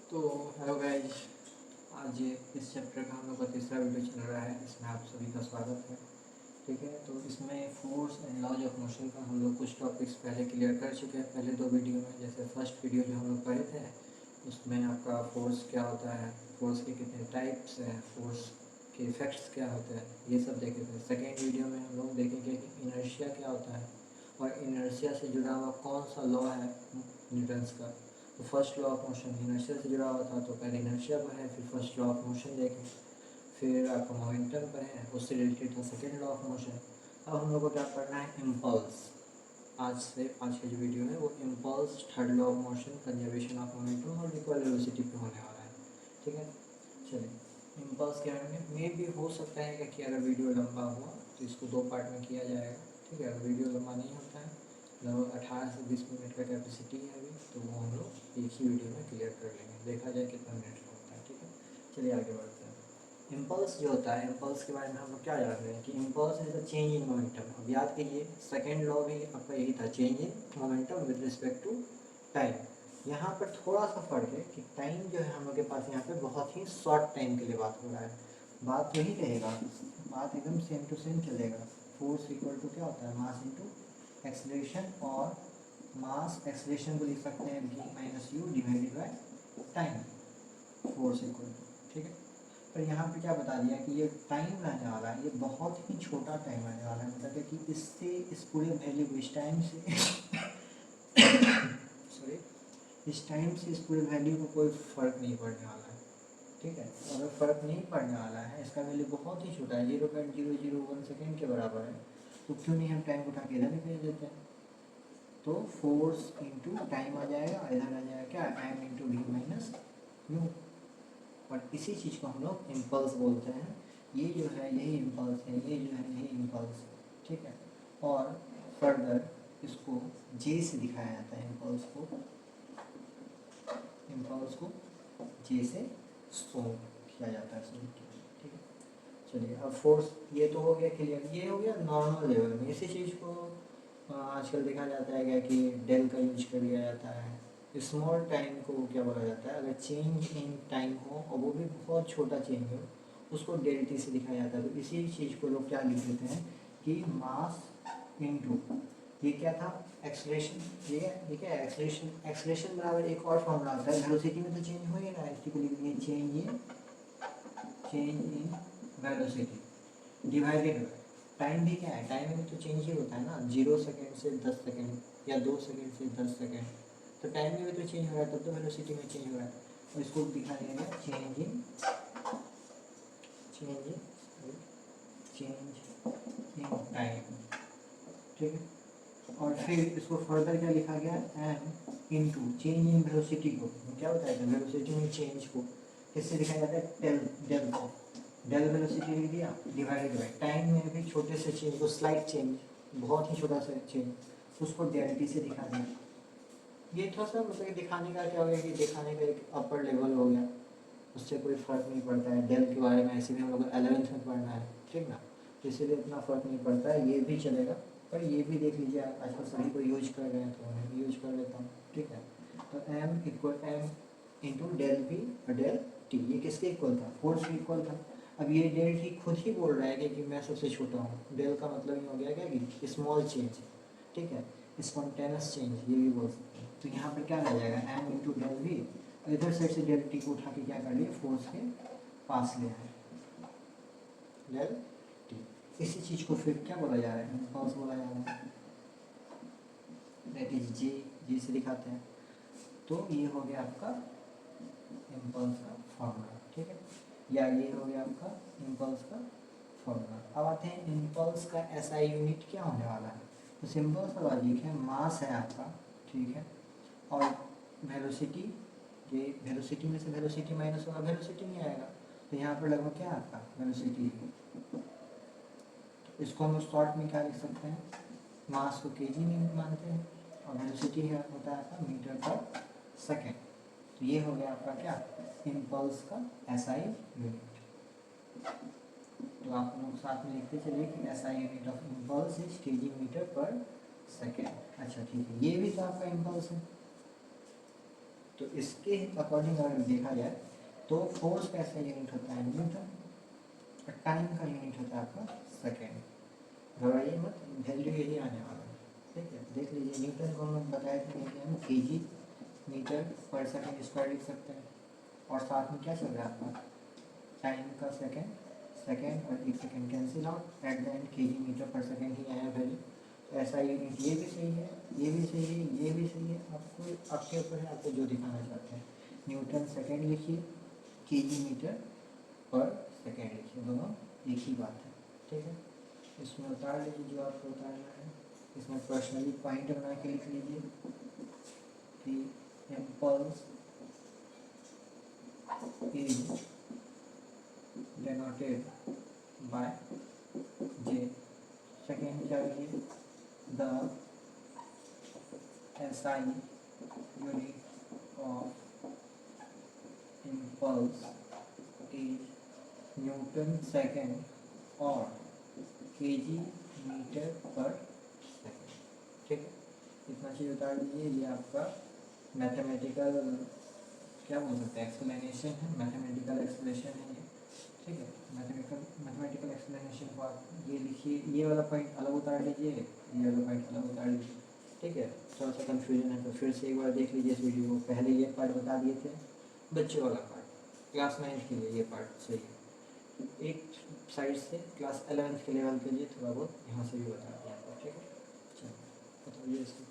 तो hello guys, आज इस चैप्टर का हम लोग का तीसरा वीडियो चल रहा है। इसमें आप सभी का स्वागत है। ठीक है, तो इसमें force and laws of motion का हम लोग कुछ टॉपिक्स पहले क्लियर कर चुके हैं पहले दो वीडियो में। जैसे फर्स्ट वीडियो जो हम लोग पढ़े थे उसमें आपका फोर्स क्या होता है, फोर्स के कितने टाइप्स हैं, फोर्स के इफ़ेक्ट्स क्या होते हैं, ये सब देखे थे। सेकेंड वीडियो में हम लोग देखेंगे कि इनर्शिया क्या होता है और इनर्शिया से जुड़ा हुआ कौन सा लॉ है न्यूटन्स का। तो first law of motion inertia से जुड़ा हुआ था, तो पहले इनर्शिया पढ़े, फिर फर्स्ट लॉ ऑफ मोशन देखें, फिर आपका मोमेंटम पढ़े, उससे रिलेटेड था सेकेंड लॉ ऑफ मोशन। अब हम लोग को क्या पढ़ना है, इम्पल्स। आज के जो वीडियो है वो impulse, third law of motion, conservation of momentum और इक्वल वेलोसिटी पे होने वाला है। ठीक है, चलिए इम्पल्स के बारे में भी हो सकता है कि अगर वीडियो लंबा हुआ तो इसको दो पार्ट में किया जाएगा। ठीक है, अगर वीडियो लंबा नहीं होता है, लगभग 18 से 20 मिनट का कैपेसिटी है अभी, तो वो हम लोग एक ही वीडियो में क्लियर कर लेंगे, देखा जाए कितना मिनट का होता है। ठीक है, चलिए आगे बढ़ते हैं। इम्पल्स जो होता है, इम्पल्स के बारे में हम लोग क्या जान रहे हैं कि impulse is a change in momentum. अब याद कीजिए सेकेंड लॉ भी आपका यही था, change in momentum with respect to time. यहाँ पर थोड़ा सा फर्क है कि टाइम जो है हम लोग के पास यहाँ पे बहुत ही शॉर्ट टाइम के लिए बात हो रहा है। बात वही रहेगा, बात एकदम सेम टू सेम चलेगा। फोर्स इक्वल टू क्या होता है, मास इंटू एक्सलेशन, और मास एक्सलेशन को लिख सकते हैं v minus u divided by time, force equal to. ठीक है, पर यहाँ पे क्या बता दिया कि ये टाइम रहने वाला है, ये बहुत ही छोटा टाइम रहने वाला है। मतलब कि इससे इस पूरे वैल्यू को इस टाइम से सॉरी इस टाइम से इस पूरे वैल्यू को कोई फ़र्क नहीं पड़ने वाला है। ठीक है, अगर फ़र्क नहीं पड़ने वाला है, इसका वैल्यू बहुत ही छोटा है, 0.001 सेकेंड के बराबर है, तो क्यों नहीं हम टाइम को उठा के इधर भी भेज देते हैं। तो फोर्स इंटू टाइम आ जाएगा, इधर आ जाएगा क्या, m into v minus u. और इसी चीज़ को हम लोग इम्पल्स बोलते हैं। ये जो है यही इम्पल्स है, ये जो है यही इम्पल्स है। ठीक है, और फर्दर इसको जे से दिखाया जाता है, इम्पल्स को जे से शो किया जाता है सभी। ठीक है, चलिए अब फोर्स ये तो हो गया क्लियर, ये हो गया नॉर्मल लेवल में। इसी चीज़ को आजकल देखा जाता है क्या कि डेल का यूज कर लिया जाता है। स्मॉल टाइम को क्या बोला जाता है, अगर चेंज इन टाइम हो और वो भी बहुत छोटा चेंज हो, उसको डेल टी से दिखाया जाता है। तो इसी चीज़ को लोग क्या लिख देते हैं कि मास इनटू, ये क्या था, एक्सलेशन। ये क्या है, एक्सलेशन बराबर एक और फॉर्मूला होता है, वेलोसिटी में तो चेंज हो ही रहा है, इसी को लिख दिए change in velocity divided by time. भी क्या है, टाइम में तो चेंज ही होता है ना, 0 सेकेंड से 10 सेकेंड या 2 सेकेंड से 10 सेकेंड, तो टाइम में भी तो चेंज हो रहा है, तब तो वेलोसिटी में चेंज हो रहा है। और इसको दिखा देंगे चेंज इन टाइम। ठीक है, और फिर इसको फर्दर क्या लिखा गया, m into change in velocity को क्या बताया था, वेलोसिटी में चेंज को किससे दिखाया जाता है, डेल, डेल को डेल वेलोसिटी लिख दिया डिवाइडेड बाई टाइम में भी छोटे से चेंज को, स्लाइट चेंज, बहुत ही छोटा सा चेंज, उसको डेल टी से दिखा दिया। ये थोड़ा सा मतलब दिखाने का क्या हो गया कि दिखाने का एक अपर लेवल हो गया, उससे कोई फ़र्क नहीं पड़ता है। डेल के बारे में ऐसे भी हम लोग 11th में पढ़ना है, ठीक ना, तो इसीलिए इतना फ़र्क नहीं पड़ता है, ये भी चलेगा। पर ये भी देख लीजिए, आजकल सभी को यूज कर रहे हैं तो मैं भी यूज कर लेता हूँ। ठीक है, तो m equal m into del v और डेल टी, ये किसके इक्वल था, फोर्स के इक्वल था। अब ये डेल टी खुद ही बोल रहा है कि मैं सबसे छोटा हूँ। डेल का मतलब ये हो गया क्या कि स्मॉल चेंज, ठीक है, स्पॉन्टेनियस चेंज ये भी बोल सकते हैं। तो यहाँ पर क्या रह जाएगा, एम इंटू डेल बी, इधर साइड से डेल टी को उठा के क्या कर लिए, फोर्स के पास ले आए, डेल टी। इसी चीज़ को फिर क्या बोला जा रहा है, इम्पल्स बोला जा रहा है, दैट इज जी, जी से दिखाते हैं। तो ये हो गया आपका इम्पल्स का फॉर्मूला। ठीक है, या ये हो गया आपका इम्पल्स का फॉर्मूला। अब आते हैं इम्पल्स का एसआई यूनिट क्या होने वाला है। तो सिंपल सा लॉजिक है, मास है आपका, ठीक है, और वेलोसिटी, ये वेलोसिटी में से वेलोसिटी माइनस होगा, वेलोसिटी नहीं आएगा, तो यहाँ पर लगभग क्या आपका वेलोसिटी है। तो इसको हम शॉर्ट में क्या लिख सकते हैं, मास को केजी में मानते हैं और वेलोसिटी है होता है आपका मीटर पर सेकेंड। तो ये हो गया आपका क्या, इम्पल्स का एसआई यूनिट। तो आप लोग साथ में लिखते चलिए कि SI unit of impulse is kg metre per second. अच्छा ठीक है, ये भी तो आपका इम्पल्स है, तो इसके अकॉर्डिंग अगर देखा जाए तो फोर्स कैसा यूनिट होता है न्यूटन, और टाइम का यूनिट होता है आपका सेकेंड। घबराइए मत, वैल्यू यही आने वाला है, ठीक है। देख लीजिए न्यूटन को हम लोग बताए थे कि हम KG metre per second square लिख सकते हैं, और साथ में क्या चल रहा है आपका टाइम का सेकेंड, सेकेंड और एक second cancel out, at the end kg metre per second ही आया वैल्यू। तो ऐसा यूनिट ये भी सही है, ये भी सही है, ये भी सही है, आपको आपके ऊपर है, आपको जो दिखाना चाहते हैं। न्यूटन सेकेंड लिखिए, केजी मीटर पर सेकेंड लिखिए, दोनों एक ही बात है, ठीक है। इसमें उतार लीजिए जो आपको उतारना है, इसमें पर्सनली पॉइंट बना के लिख लीजिए कि impulse is denoted by J। Second क्या लिखिए, the SI unit of impulse is Newton second और केजी मीटर पर सेकेंड, ठीक है। इतना चीज़ उतार दीजिए, ये आपका मैथमेटिकल क्या बोल सकते हैं एक्सप्लेनेशन है, मैथमेटिकल एक्सप्लेनेशन है ये, ठीक है। मैथमेटिकल एक्सप्लेनेशन को आप ये लिखिए, ये वाला पॉइंट अलग उतार लीजिए, ये वाला पॉइंट अलग उतार लीजिए, ठीक है। थोड़ा सा कन्फ्यूजन है तो फिर से एक बार देख लीजिए इस वीडियो को, पहले ये पार्ट बता दिए थे, बच्चे वाला पार्ट क्लास 9 के लिए ये पार्ट सही है। एक साइड से क्लास 11 के लेवल के लिए थोड़ा बहुत यहाँ से भी बता दिया आपको, ठीक है। चलो बताइए इसको।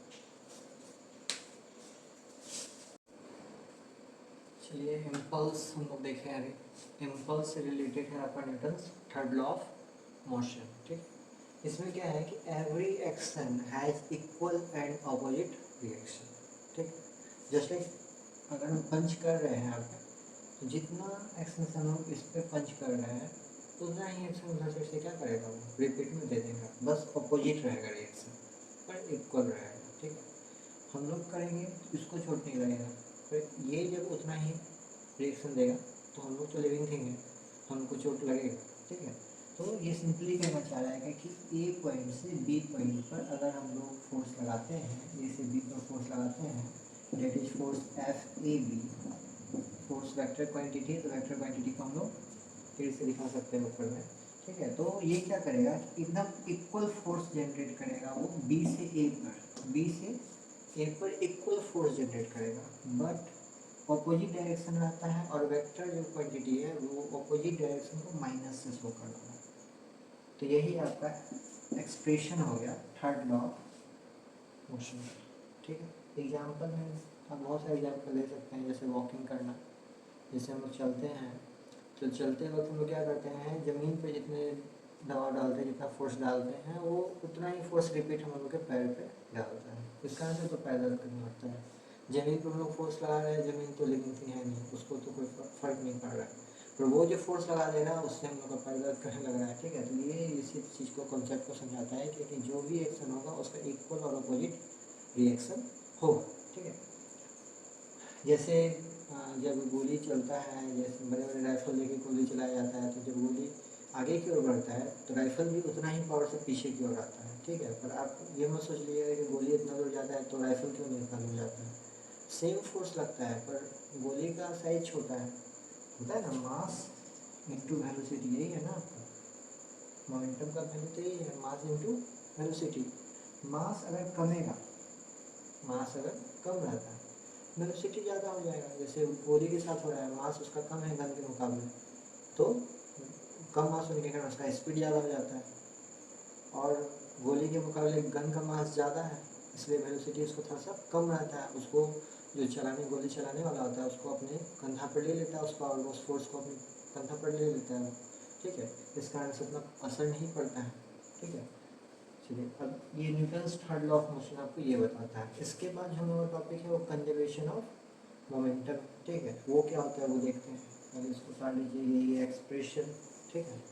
चलिए इम्पल्स हम लोग देखें अभी। इम्पल्स से रिलेटेड है आपका Newton's third law of motion, ठीक। इसमें क्या है कि every action has equal and opposite reaction, ठीक। जस्ट लाइक अगर हम पंच कर रहे हैं आप, तो जितना एक्शन से हम लोग इस पर पंच कर रहे हैं उतना ही एक्शन उधर से क्या करेगा वो रिपीट में दे देगा, बस अपोजिट रहेगा रिएक्शन पर इक्वल रहेगा, ठीक है। हम लोग करेंगे तो इसको चोट नहीं लगेगा, पर ये जब उतना ही रिएक्शन देगा तो हम लोग तो लिविंग थिंग है, हमको चोट लगेगा, ठीक है। तो ये सिंपली कहना चाह रहा है कि ए पॉइंट से बी पॉइंट पर अगर हम लोग फोर्स लगाते हैं, ए से बी पर फोर्स लगाते हैं, that is force F A B, force vector quantity है, तो वेक्टर क्वांटिटी को हम लोग फिर से दिखा सकते हैं ऊपर में, ठीक है। तो ये क्या करेगा, एकदम इक्वल फोर्स जनरेट करेगा वो बी से ए पर, बी से ए पर इक्वल फोर्स जनरेट करेगा, बट ऑपोजिट डायरेक्शन रहता है, और वेक्टर जो क्वांटिटी है वो ऑपोजिट डायरेक्शन को माइनस से शो करता है। तो यही आपका एक्सप्रेशन हो गया थर्ड लॉ ऑफ मोशन, ठीक है। एग्जाम्पल में आप बहुत सारे एग्जाम्पल ले सकते हैं, जैसे वॉकिंग करना, जैसे हम लोग चलते हैं तो चलते वक्त हम लोग क्या करते हैं, ज़मीन पे जितने दबाव डालते हैं, जितना फोर्स डालते हैं, वो उतना ही फोर्स रिपीट हम लोग के पैर पे डालता है, इस कारण से तो पैदल करना पड़ता है। ज़मीन पर हम लोग फोर्स लगा रहे हैं, ज़मीन तो लिविंग थिंग है नहीं, उसको तो कोई फ़र्क नहीं पड़ रहा है, पर वो जो फोर्स लगा दे रहा है उससे हम लोग का पैर दर्द करने लग रहा है, ठीक है। तो ये इसी चीज़ को कॉन्सेप्ट को समझाता है कि जो भी एक्शन होगा उसका इक्वल और अपोजिट रिएक्शन होगा, ठीक है। जैसे जब गोली चलता है, जैसे बड़े बड़े राइफल लेके गोली चलाया जाता है, तो जब गोली आगे की ओर बढ़ता है तो राइफल भी उतना ही पावर से पीछे की ओर आता है, ठीक है। पर आप ये मत सोच लीजिएगा कि गोली इतना दूर जाता है तो राइफल क्यों नहीं इतना दूर जाता है, सेम फोर्स लगता है, पर गोली का साइज छोटा है, होता है ना, मास इंटू वेलोसिटी, यही है ना आपका मोमेंटम का वैल्यू, तो यही है मास इंटू वेलोसिटी। मास अगर कमेगा, मास अगर कम रहता है, वेलोसिटी ज़्यादा हो जाएगा, जैसे गोली के साथ हो रहा है, मास उसका कम है गन के मुकाबले, तो कम मास होने के कारण उसका स्पीड ज़्यादा हो जाता है, और गोली के मुकाबले गन का मास ज़्यादा है, इसलिए वेलोसिटी उसको थोड़ा सा कम रहता है, उसको जो गोली चलाने वाला होता है उसको अपने कंधा पर ले लेता है उसका, और उस फोर्स को अपने कंधा पर ले लेता है, ठीक है। इस कारण से उतना असर नहीं पड़ता है, ठीक है। चलिए अब ये Newton's third law of motion आपको ये बताता है। इसके बाद जो हमारा टॉपिक है वो कंजर्वेशन ऑफ मोमेंटम, ठीक है। वो क्या होता है वो देखते हैं, पहले इसको पढ़ लीजिए, ये एक्सप्रेशन, ठीक है।